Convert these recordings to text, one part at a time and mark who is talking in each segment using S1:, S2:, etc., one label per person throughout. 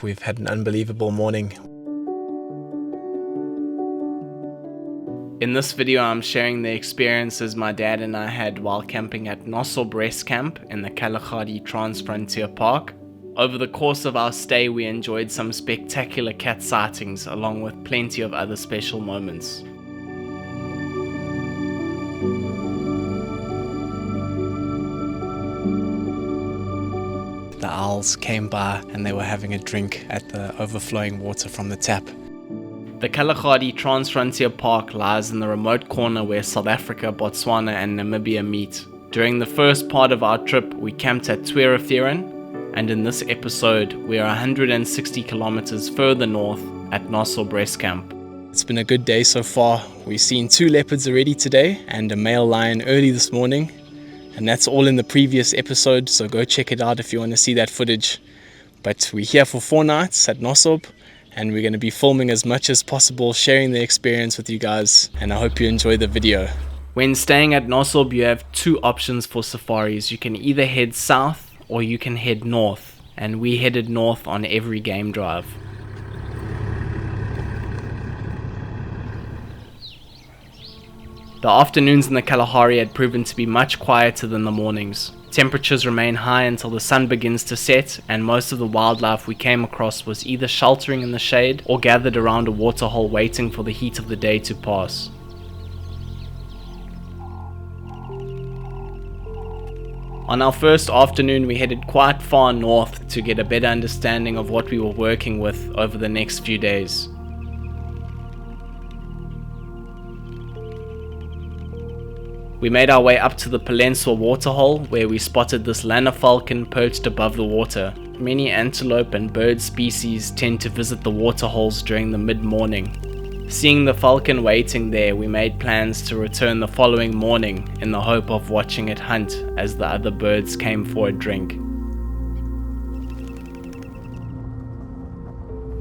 S1: We've had an unbelievable morning.
S2: In this video, I'm sharing the experiences my dad and I had while camping at Nossob Rest Camp in the Kgalagadi Transfrontier Park. Over the course of our stay, we enjoyed some spectacular cat sightings along with plenty of other special moments.
S1: The owls came by and they were having a drink at the overflowing water from the tap.
S2: The Kalahari Transfrontier Park lies in the remote corner where South Africa, Botswana and Namibia meet. During the first part of our trip, we camped at Tweerefieren, and in this episode, we are 160 kilometers further north at Nossob Rest Camp.
S1: It's been a good day so far. We've seen 2 leopards already today and a male lion early this morning. And that's all in the previous episode, so go check it out if you want to see that footage. But we're here for 4 nights at Nossob, and we're going to be filming as much as possible, sharing the experience with you guys, and I hope you enjoy the video.
S2: When staying at Nossob, you have 2 options for safaris. You can either head south or you can head north, and we headed north on every game drive. The afternoons in the Kalahari had proven to be much quieter than the mornings. Temperatures remain high until the sun begins to set, and most of the wildlife we came across was either sheltering in the shade or gathered around a waterhole waiting for the heat of the day to pass. On our first afternoon, we headed quite far north to get a better understanding of what we were working with over the next few days. We made our way up to the Palenswa waterhole, where we spotted this lanner falcon perched above the water. Many antelope and bird species tend to visit the waterholes during the mid-morning. Seeing the falcon waiting there, we made plans to return the following morning in the hope of watching it hunt as the other birds came for a drink.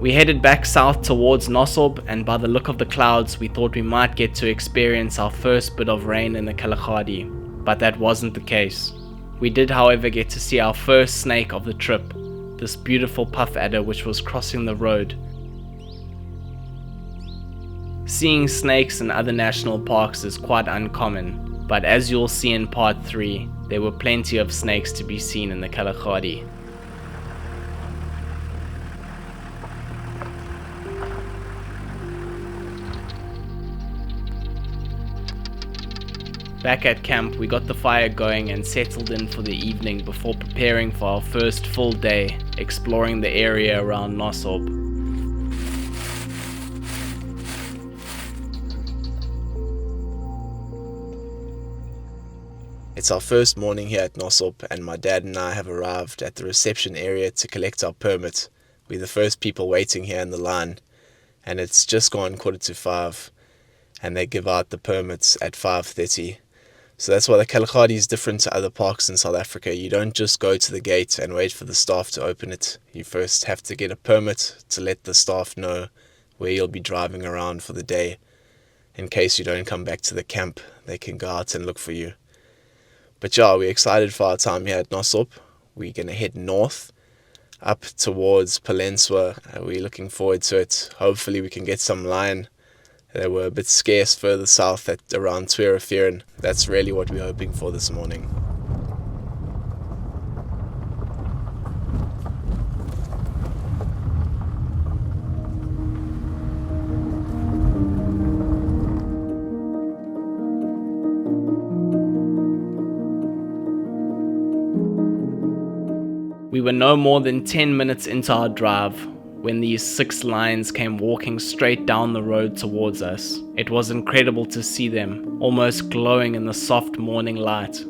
S2: We headed back south towards Nossob, and by the look of the clouds we thought we might get to experience our first bit of rain in the Kalahari, but that wasn't the case. We did however get to see our first snake of the trip, this beautiful puff adder which was crossing the road. Seeing snakes in other national parks is quite uncommon, but as you'll see in part 3, there were plenty of snakes to be seen in the Kalahari. Back at camp, we got the fire going and settled in for the evening before preparing for our first full day, exploring the area around Nossob.
S1: It's our first morning here at Nossob, and my dad and I have arrived at the reception area to collect our permit. We're the first people waiting here in the line, and it's just gone 4:45, and they give out the permits at 5:30. So that's why the Kalahari is different to other parks in South Africa. You don't just go to the gate and wait for the staff to open it. You first have to get a permit to let the staff know where you'll be driving around for the day. In case you don't come back to the camp, they can go out and look for you. But yeah, we're excited for our time here at Nossob. We're going to head north, up towards Palenswa. We're looking forward to it. Hopefully we can get some lion. They were a bit scarce further south at around Tweerefieren. That's really what we're hoping for this morning.
S2: We were no more than 10 minutes into our drive when these 6 lions came walking straight down the road towards us. It was incredible to see them, almost glowing in the soft morning light.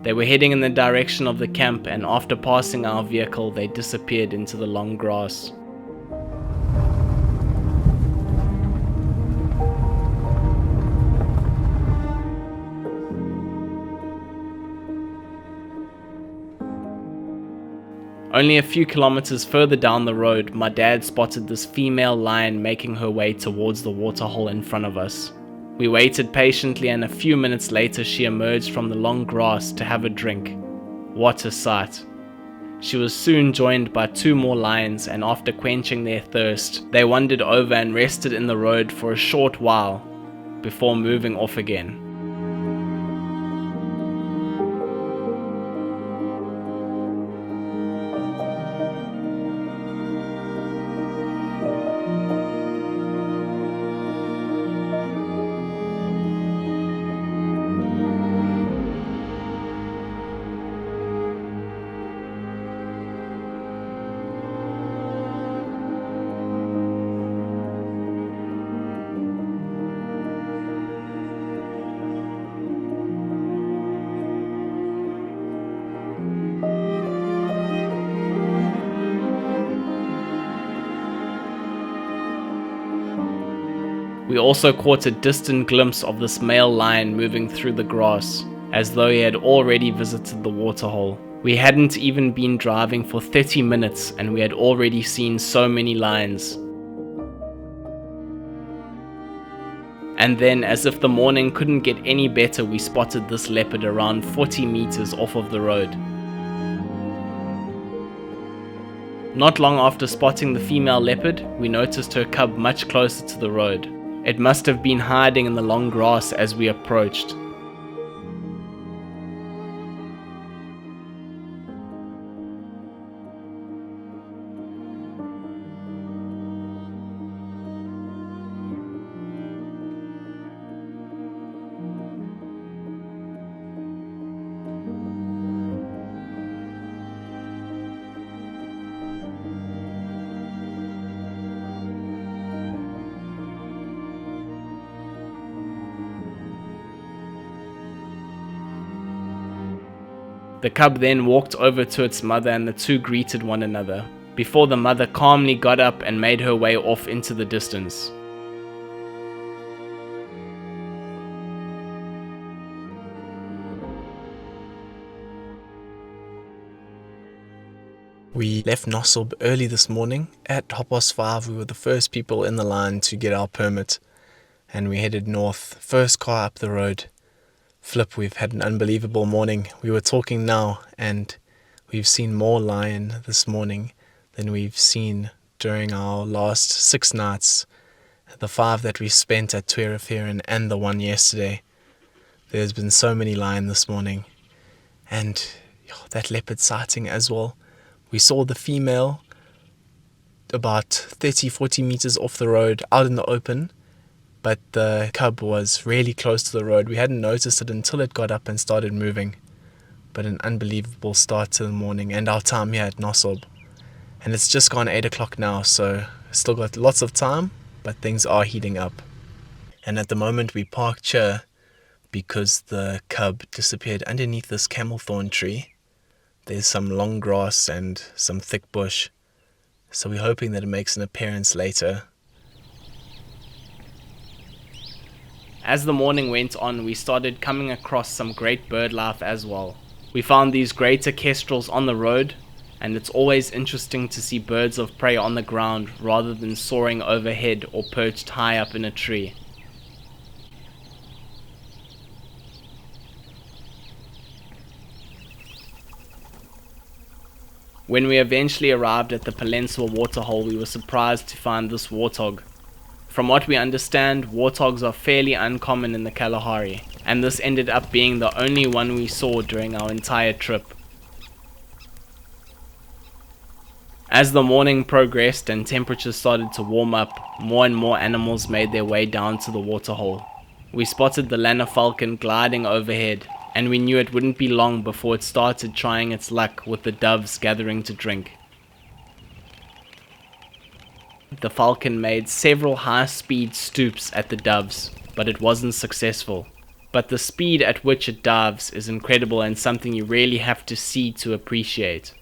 S2: They were heading in the direction of the camp, and after passing our vehicle, they disappeared into the long grass. Only a few kilometers further down the road, my dad spotted this female lion making her way towards the waterhole in front of us. We waited patiently, and a few minutes later she emerged from the long grass to have a drink. What a sight. She was soon joined by 2 more lions, and after quenching their thirst, they wandered over and rested in the road for a short while before moving off again. We also caught a distant glimpse of this male lion moving through the grass, as though he had already visited the waterhole. We hadn't even been driving for 30 minutes and we had already seen so many lions. And then, as if the morning couldn't get any better, we spotted this leopard around 40 meters off of the road. Not long after spotting the female leopard, we noticed her cub much closer to the road. It must have been hiding in the long grass as we approached. The cub then walked over to its mother and the two greeted one another, before the mother calmly got up and made her way off into the distance.
S1: We left Nossob early this morning. At 5:30 we were the first people in the line to get our permit, and we headed north, first car up the road. Flip, we've had an unbelievable morning. We were talking now, and we've seen more lion this morning than we've seen during our last 6 nights. The 5 that we spent at Tuerafiran and the one yesterday. There's been so many lion this morning. And that leopard sighting as well. We saw the female about 30-40 meters off the road, out in the open. But the cub was really close to the road. We hadn't noticed it until it got up and started moving. But an unbelievable start to the morning and our time here at Nossob. And it's just gone 8 o'clock now, so still got lots of time, but things are heating up. And at the moment we parked here because the cub disappeared underneath this camel thorn tree. There's some long grass and some thick bush. So we're hoping that it makes an appearance later.
S2: As the morning went on, we started coming across some great bird life as well. We found these greater kestrels on the road, and it's always interesting to see birds of prey on the ground rather than soaring overhead or perched high up in a tree. When we eventually arrived at the Palenswa waterhole, we were surprised to find this warthog. From what we understand, warthogs are fairly uncommon in the Kalahari, and this ended up being the only one we saw during our entire trip. As the morning progressed and temperatures started to warm up, more and more animals made their way down to the waterhole. We spotted the lanner falcon gliding overhead, and we knew it wouldn't be long before it started trying its luck with the doves gathering to drink. The falcon made several high-speed stoops at the doves, but it wasn't successful. But the speed at which it dives is incredible and something you really have to see to appreciate.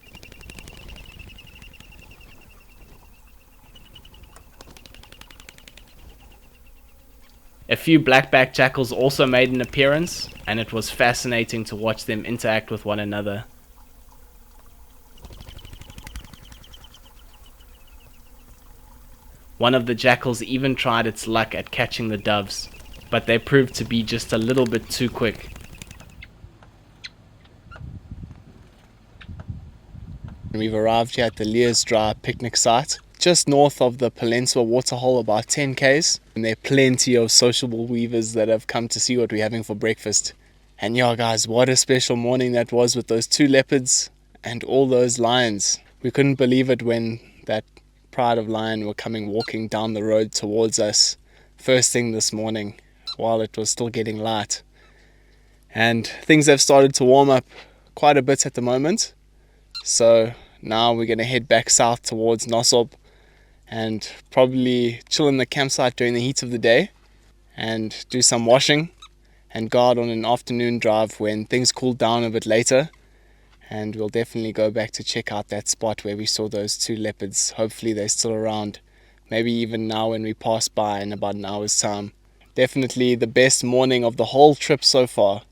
S2: A few black-backed jackals also made an appearance, and it was fascinating to watch them interact with one another. One of the jackals even tried its luck at catching the doves, but they proved to be just a little bit too quick.
S1: We've arrived here at the Leers Drive picnic site, just north of the Peninsula Waterhole, about 10 k's, and there are plenty of sociable weavers that have come to see what we're having for breakfast. And yeah guys, what a special morning that was with those 2 leopards and all those lions. We couldn't believe it when that pride of lion were coming walking down the road towards us first thing this morning while it was still getting light. And things have started to warm up quite a bit at the moment. So now we're going to head back south towards Nossob and probably chill in the campsite during the heat of the day and do some washing and go out on an afternoon drive when things cool down a bit later. And we'll definitely go back to check out that spot where we saw those 2 leopards. Hopefully they're still around, maybe even now when we pass by in about an hour's time. Definitely the best morning of the whole trip so far.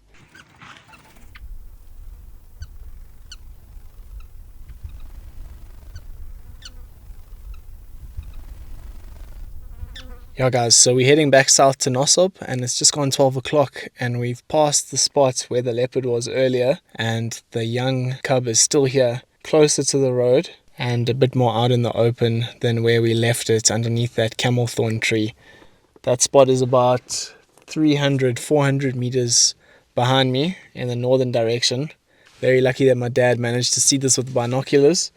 S1: Yeah guys, so we're heading back south to Nossob and it's just gone 12 o'clock and we've passed the spot where the leopard was earlier and the young cub is still here, closer to the road and a bit more out in the open than where we left it underneath that camel thorn tree. That spot is about 300-400 meters behind me in the northern direction. Very lucky that my dad managed to see this with binoculars.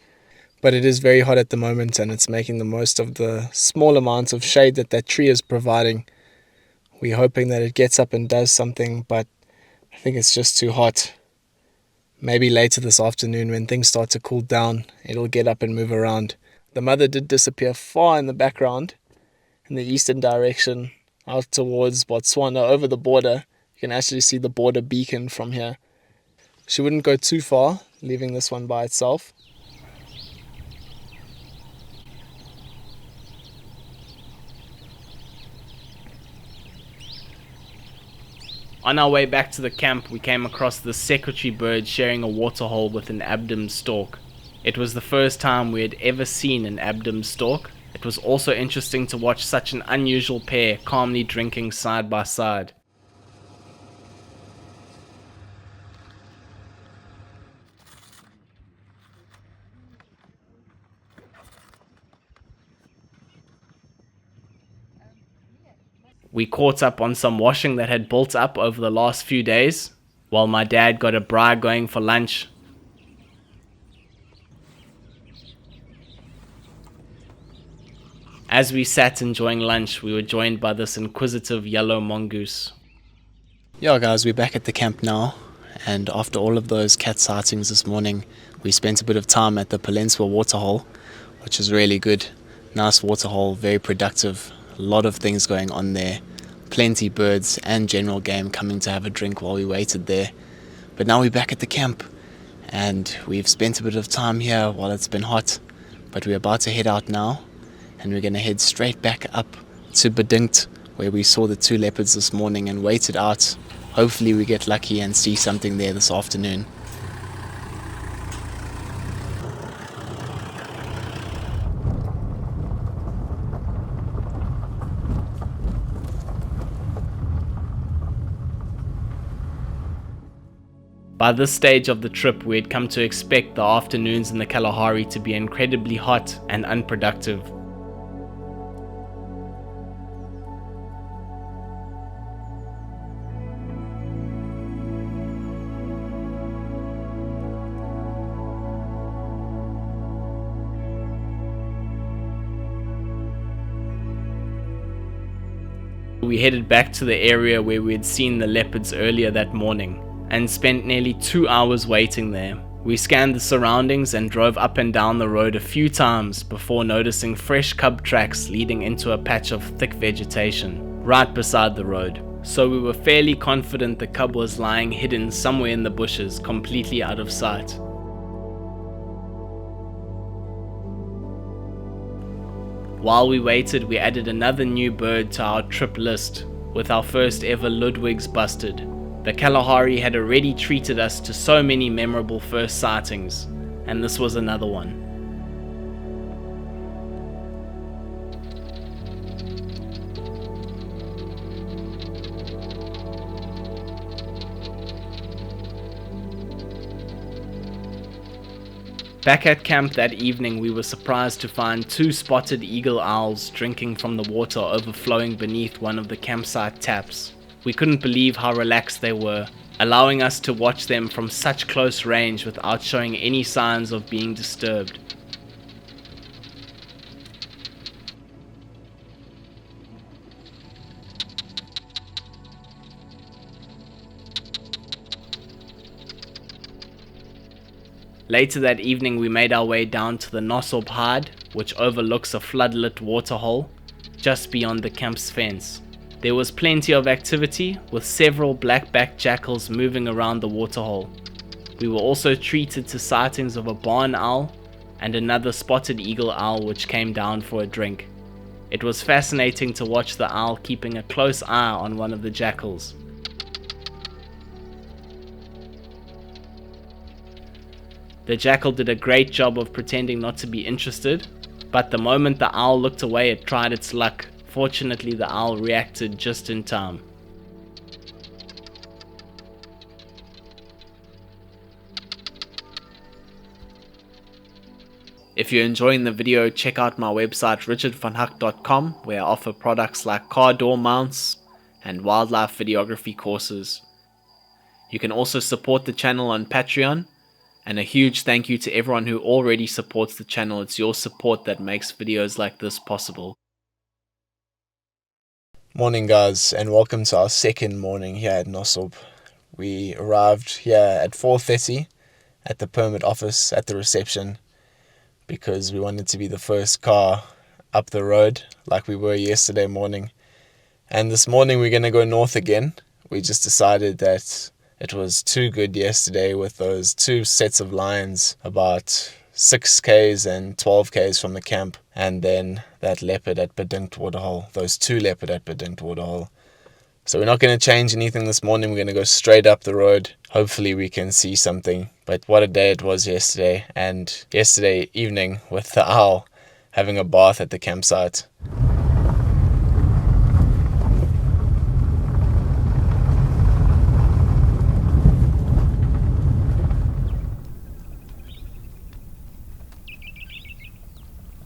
S1: But it is very hot at the moment and it's making the most of the small amounts of shade that that tree is providing. We're hoping that it gets up and does something, but I think it's just too hot. Maybe later this afternoon when things start to cool down, it'll get up and move around. The mother did disappear far in the background, in the eastern direction, out towards Botswana, over the border. You can actually see the border beacon from here. She wouldn't go too far, leaving this one by itself.
S2: On our way back to the camp, we came across the secretary bird sharing a waterhole with an Abdom stork. It was the first time we had ever seen an Abdom stork. It was also interesting to watch such an unusual pair calmly drinking side by side. We caught up on some washing that had built up over the last few days, while my dad got a braai going for lunch. As we sat enjoying lunch, we were joined by this inquisitive yellow mongoose.
S1: Yeah guys, we're back at the camp now, and after all of those cat sightings this morning, we spent a bit of time at the Peninsula Waterhole, which is really good. Nice waterhole, very productive. A lot of things going on there, plenty birds and general game coming to have a drink while we waited there. But now we're back at the camp and we've spent a bit of time here while it's been hot, but we're about to head out now and we're going to head straight back up to Bedingt where we saw the 2 leopards this morning and waited out. Hopefully we get lucky and see something there this afternoon.
S2: By this stage of the trip, we had come to expect the afternoons in the Kalahari to be incredibly hot and unproductive. We headed back to the area where we had seen the leopards earlier that morning, and spent nearly 2 hours waiting there. We scanned the surroundings and drove up and down the road a few times before noticing fresh cub tracks leading into a patch of thick vegetation right beside the road. So we were fairly confident the cub was lying hidden somewhere in the bushes, completely out of sight. While we waited, we added another new bird to our trip list with our first ever Ludwig's busted. The Kalahari had already treated us to so many memorable first sightings, and this was another one. Back at camp that evening, we were surprised to find 2 spotted eagle owls drinking from the water overflowing beneath one of the campsite taps. We couldn't believe how relaxed they were, allowing us to watch them from such close range without showing any signs of being disturbed. Later that evening, we made our way down to the Nossob hide, which overlooks a floodlit waterhole just beyond the camp's fence. There was plenty of activity, with several black-backed jackals moving around the waterhole. We were also treated to sightings of a barn owl and another spotted eagle owl which came down for a drink. It was fascinating to watch the owl keeping a close eye on one of the jackals. The jackal did a great job of pretending not to be interested, but the moment the owl looked away, it tried its luck. Fortunately, the owl reacted just in time. If you're enjoying the video, check out my website richardvanhuck.com, where I offer products like car door mounts and wildlife videography courses. You can also support the channel on Patreon. And a huge thank you to everyone who already supports the channel. It's your support that makes videos like this possible.
S1: Morning guys, and welcome to our second morning here at Nossob. We arrived here at 4:30 at the permit office at the reception because we wanted to be the first car up the road like we were yesterday morning. And this morning we're going to go north again. We just decided that it was too good yesterday with those 2 sets of lions about 6Ks and 12Ks from the camp, and then that leopard at Bedinkt Waterhole, those 2 leopard at Bedinkt Waterhole. So we're not going to change anything this morning. We're going to go straight up the road. Hopefully we can see something. But what a day it was yesterday, and yesterday evening with the owl having a bath at the campsite.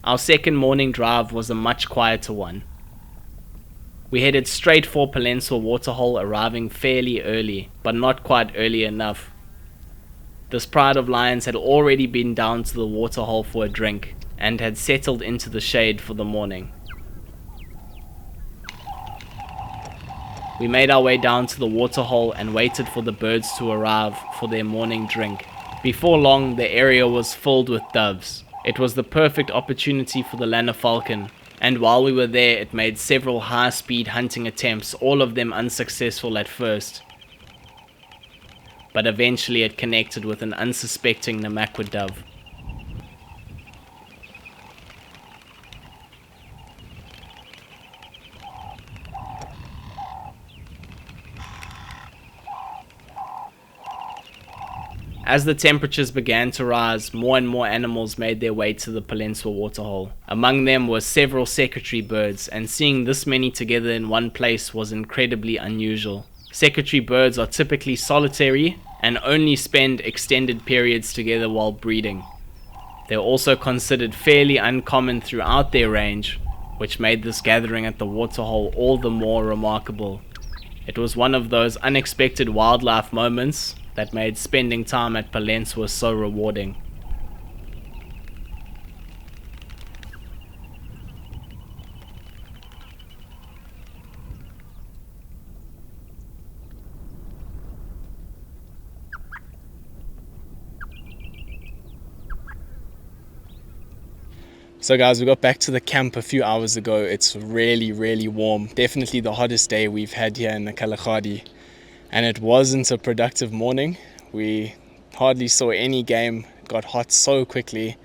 S2: Our second morning drive was a much quieter one. We headed straight for Palenswa Waterhole, arriving fairly early, but not quite early enough. This pride of lions had already been down to the waterhole for a drink, and had settled into the shade for the morning. We made our way down to the waterhole and waited for the birds to arrive for their morning drink. Before long, the area was filled with doves. It was the perfect opportunity for the Lanner falcon, and while we were there, it made several high-speed hunting attempts, all of them unsuccessful at first. But eventually it connected with an unsuspecting Namakwa dove. As the temperatures began to rise, more and more animals made their way to the Palenswa waterhole. Among them were several secretary birds, and seeing this many together in one place was incredibly unusual. Secretary birds are typically solitary and only spend extended periods together while breeding. They are also considered fairly uncommon throughout their range, which made this gathering at the waterhole all the more remarkable. It was one of those unexpected wildlife moments that made spending time at Palenswa so rewarding.
S1: So guys, we got back to the camp a few hours ago. It's really warm. Definitely the hottest day we've had here in the Kalahari. And it wasn't a productive morning. We hardly saw any game. It got hot so quickly.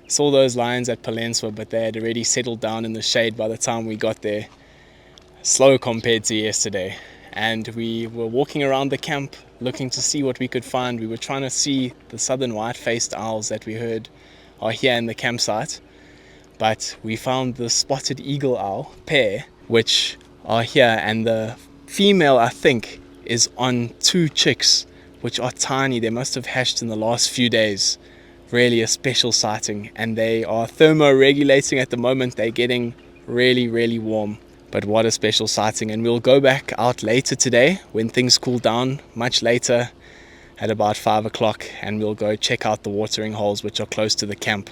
S1: Saw those lions at Palenswa, but they had already settled down in the shade by the time we got there. Slow compared to yesterday. And we were walking around the camp looking to see what we could find. We were trying to see the southern white-faced owls that we heard are here in the campsite. But we found the spotted eagle owl pair, which are here, and the female, I think, is on 2 chicks, which are tiny. They must have hatched in the last few days.
S2: really a special sighting, and they are thermoregulating at the moment. They're getting really warm, but what a special sighting. And we'll go back out later today when things cool down, much later at about 5 o'clock, and we'll go check out the watering holes which are close to the camp.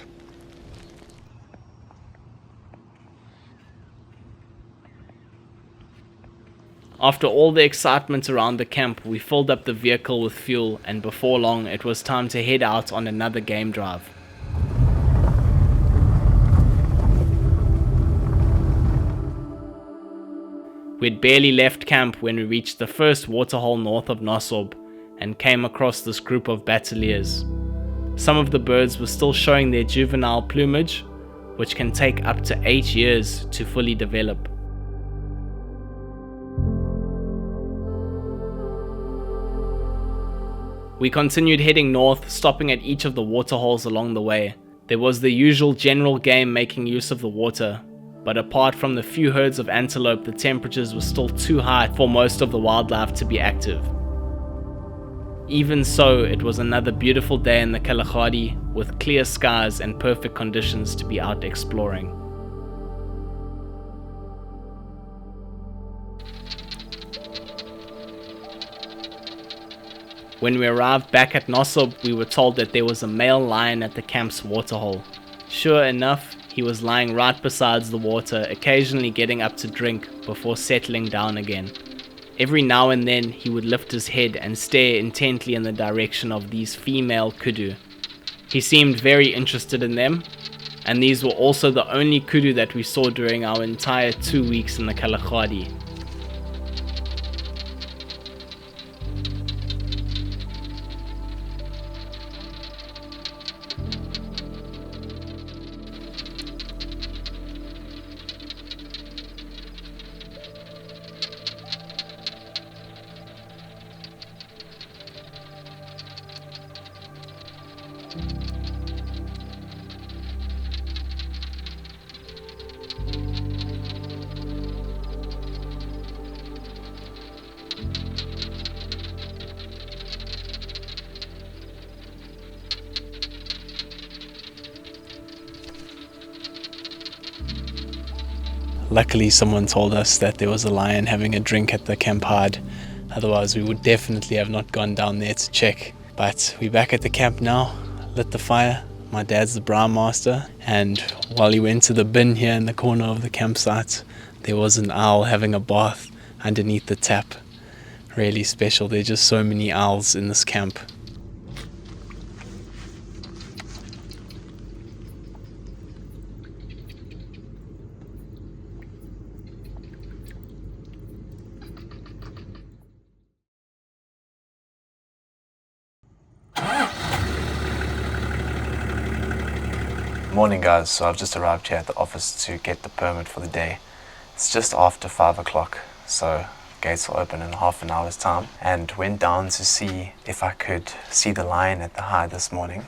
S2: After all the excitement around the camp, we filled up the vehicle with fuel, and before long it was time to head out on another game drive. We'd barely left camp when we reached the first waterhole north of Nossob and came across this group of bateliers. Some of the birds were still showing their juvenile plumage, which can take up to 8 years to fully develop. We continued heading north, stopping at each of the waterholes along the way. There was the usual general game making use of the water, but apart from the few herds of antelope, the temperatures were still too high for most of the wildlife to be active. Even so, it was another beautiful day in the Kalahari with clear skies and perfect conditions to be out exploring. When we arrived back at Nossob, we were told that there was a male lion at the camp's waterhole. Sure enough, he was lying right beside the water, occasionally getting up to drink before settling down again. Every now and then he would lift his head and stare intently in the direction of these female kudu. He seemed very interested in them, and these were also the only kudu that we saw during our entire 2 weeks in the Kalahari. Luckily, someone told us that there was a lion having a drink at the camp hide. Otherwise, we would definitely have not gone down there to check. But we're back at the camp now, lit the fire. My dad's the brown master, and while he went to the bin here in the corner of the campsite, there was an owl having a bath underneath the tap. Really special. There are just so many owls in this camp.
S1: Morning guys, so I've just arrived here at the office to get the permit for the day. It's just after 5 o'clock, so gates will open in half an hour's time, and went down to see if I could see the lion at the hide this morning,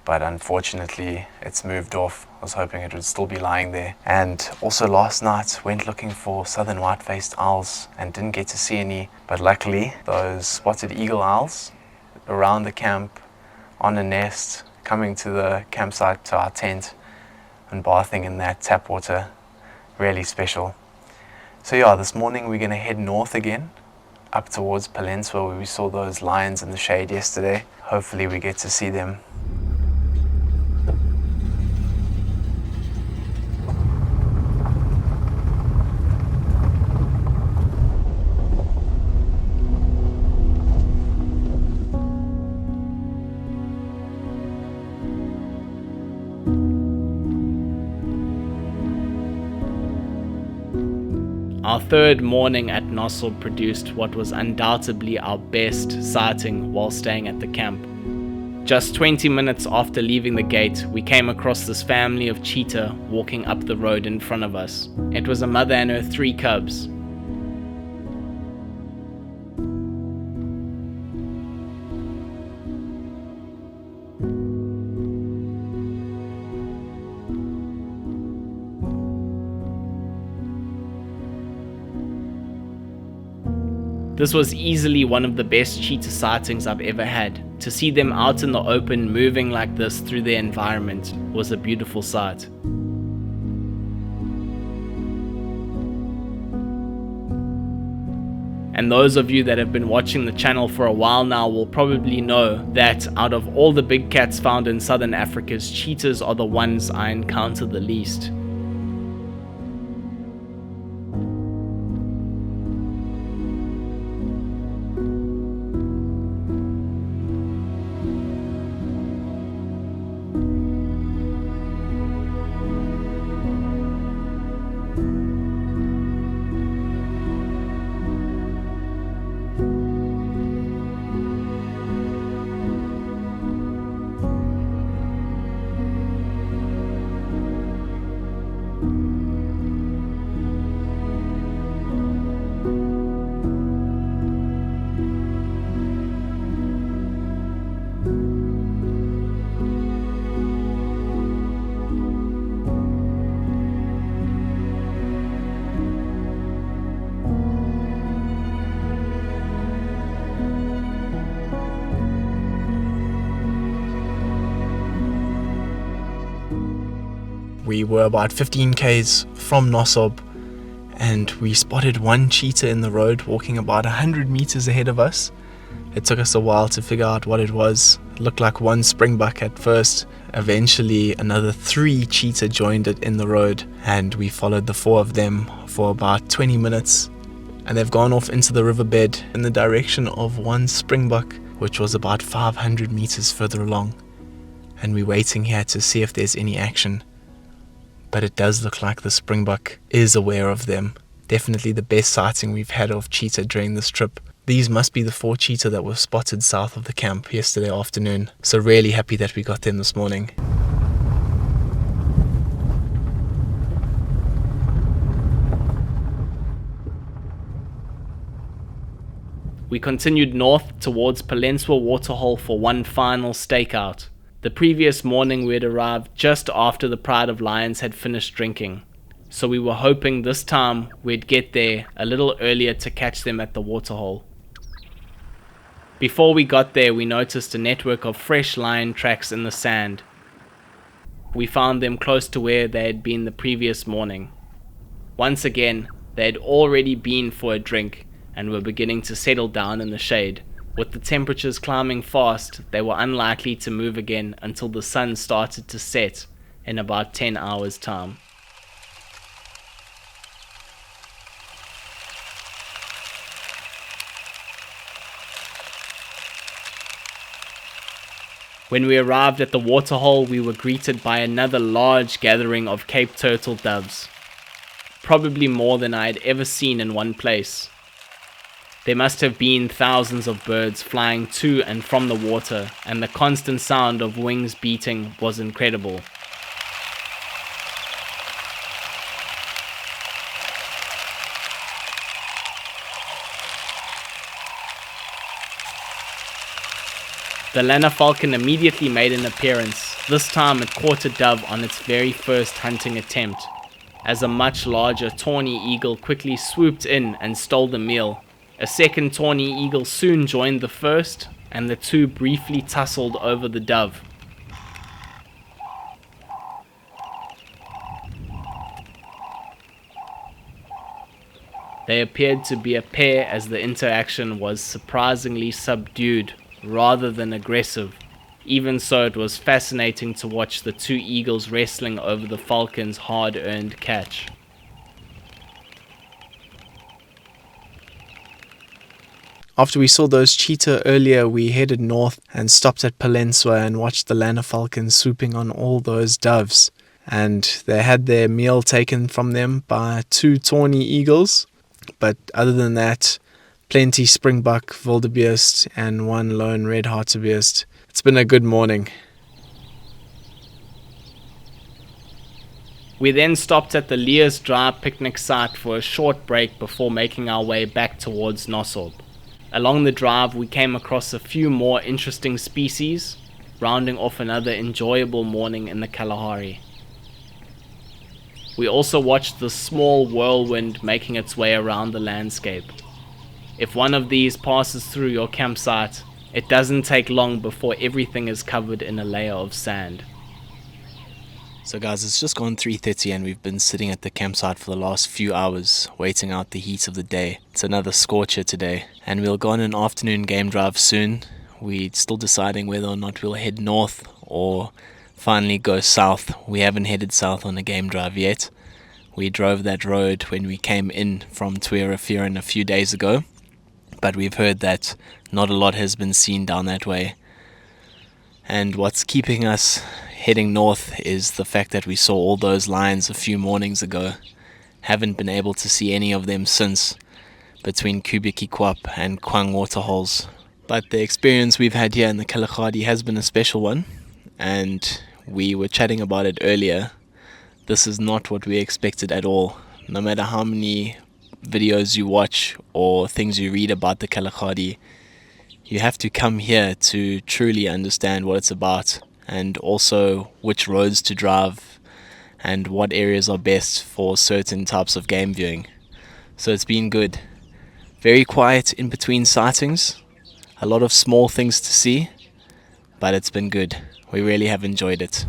S1: but unfortunately it's moved off. I was hoping it would still be lying there. And also last night went looking for southern white-faced owls and didn't get to see any, but luckily those spotted eagle owls around the camp on a nest, coming to the campsite, to our tent, and bathing in that tap water. Really special. So yeah, this morning we're going to head north again, up towards Peninsula where we saw those lions in the shade yesterday. Hopefully we get to see them.
S2: Our third morning at Nossob produced what was undoubtedly our best sighting while staying at the camp. Just 20 minutes after leaving the gate, we came across this family of cheetah walking up the road in front of us. It was a mother and her 3 cubs. This was easily one of the best cheetah sightings I've ever had. To see them out in the open moving like this through their environment was a beautiful sight. And those of you that have been watching the channel for a while now will probably know that out of all the big cats found in southern Africa, cheetahs are the ones I encounter the least.
S1: We were about 15 k's from Nossob, and we spotted one cheetah in the road walking about 100 meters ahead of us. It took us a while to figure out what it was. It looked like one springbuck at first. Eventually another 3 cheetah joined it in the road, and we followed the 4 of them for about 20 minutes. And they've gone off into the riverbed in the direction of one springbuck, which was about 500 meters further along. And we're waiting here to see if there's any action. But it does look like the springbuck is aware of them. Definitely the best sighting we've had of cheetah during this trip. These must be the 4 cheetah that were spotted south of the camp yesterday afternoon. So really happy that we got them this morning.
S2: We continued north towards Palenswa Waterhole for one final stakeout. The previous morning we had arrived just after the Pride of Lions had finished drinking, so we were hoping this time we'd get there a little earlier to catch them at the waterhole. Before we got there, we noticed a network of fresh lion tracks in the sand. We found them close to where they had been the previous morning. Once again, they had already been for a drink and were beginning to settle down in the shade. With the temperatures climbing fast, they were unlikely to move again until the sun started to set in about 10 hours' time. When we arrived at the waterhole, we were greeted by another large gathering of Cape turtle doves, probably more than I had ever seen in one place. There must have been thousands of birds flying to and from the water, and the constant sound of wings beating was incredible. The Lana falcon immediately made an appearance. This time it caught a dove on its very first hunting attempt, as a much larger tawny eagle quickly swooped in and stole the meal. A second tawny eagle soon joined the first, and the two briefly tussled over the dove. They appeared to be a pair, as the interaction was surprisingly subdued rather than aggressive. Even so, it was fascinating to watch the two eagles wrestling over the falcon's hard-earned catch.
S1: After we saw those cheetah earlier, we headed north and stopped at Palenswa and watched the Lana falcon swooping on all those doves. And they had their meal taken from them by 2 tawny eagles. But other than that, plenty springbuck, wildebeest, and 1 lone red hartebeest. It's been a good morning.
S2: We then stopped at the Leers Drive picnic site for a short break before making our way back towards Nossob. Along the drive we came across a few more interesting species, rounding off another enjoyable morning in the Kalahari. We also watched the small whirlwind making its way around the landscape. If one of these passes through your campsite, It doesn't take long before everything is covered in a layer of sand.
S1: So guys, it's just gone 3:30 and we've been sitting at the campsite for the last few hours waiting out the heat of the day. It's another scorcher today and we'll go on an afternoon game drive soon. We're still deciding whether or not we'll head north or finally go south. We haven't headed south on a game drive yet. We drove that road when we came in from Tuerafiran a few days ago, but we've heard that not a lot has been seen down that way. And what's keeping us heading north is the fact that we saw all those lions a few mornings ago. Haven't been able to see any of them since, between Kubikikwap and Kwang waterholes. But the experience we've had here in the Kalahari has been a special one, and we were chatting about it earlier. This is not what we expected at all. No matter how many videos you watch or things you read about the Kalahari, you have to come here to truly understand what it's about, and also which roads to drive and what areas are best for certain types of game viewing. So it's been good. Very quiet in between sightings, a lot of small things to see, but it's been good. We really have enjoyed it.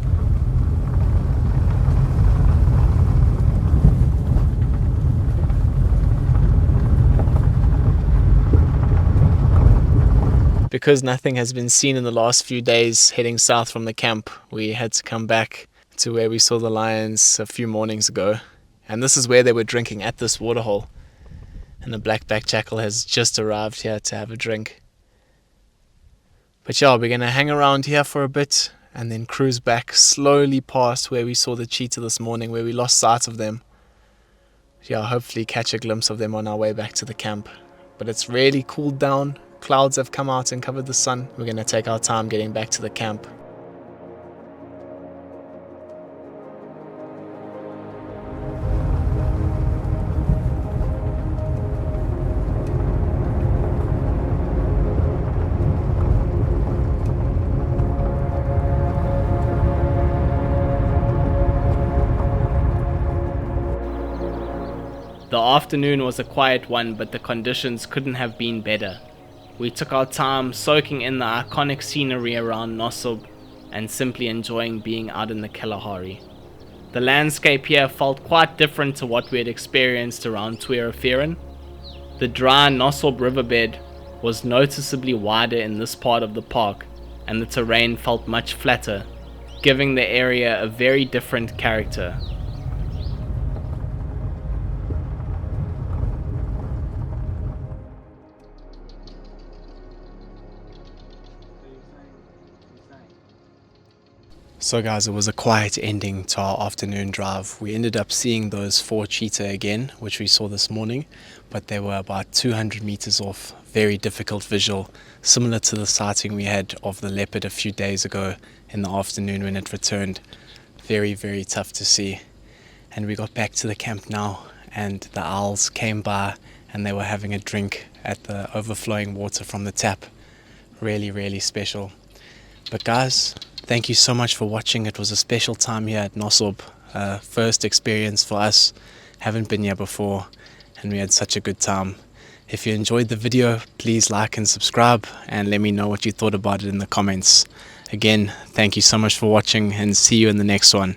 S1: Because nothing has been seen in the last few days heading south from the camp, we had to come back to where we saw the lions a few mornings ago. And this is where they were drinking, at this waterhole. And the black-backed jackal has just arrived here to have a drink. But yeah, we're going to hang around here for a bit and then cruise back slowly past where we saw the cheetah this morning, where we lost sight of them. Yeah, hopefully catch a glimpse of them on our way back to the camp. But it's really cooled down. Clouds have come out and covered the sun. We're going to take our time getting back to the camp.
S2: The afternoon was a quiet one, but the conditions couldn't have been better. We took our time soaking in the iconic scenery around Nossob and simply enjoying being out in the Kalahari. The landscape here felt quite different to what we had experienced around Tuerafiran. The dry Nossob riverbed was noticeably wider in this part of the park, and the terrain felt much flatter, giving the area a very different character.
S1: So guys, it was a quiet ending to our afternoon drive. We ended up seeing those 4 cheetah again, which we saw this morning, but they were about 200 meters off. Very difficult visual, similar to the sighting we had of the leopard a few days ago in the afternoon when it returned. Very, very tough to see. And we got back to the camp now, and the owls came by and they were having a drink at the overflowing water from the tap. Really, really special. But guys, thank you so much for watching. It was a special time here at Nossob. First experience for us. Haven't been here before, and we had such a good time. If you enjoyed the video, please like and subscribe, and let me know what you thought about it in the comments. Again, thank you so much for watching, and see you in the next one.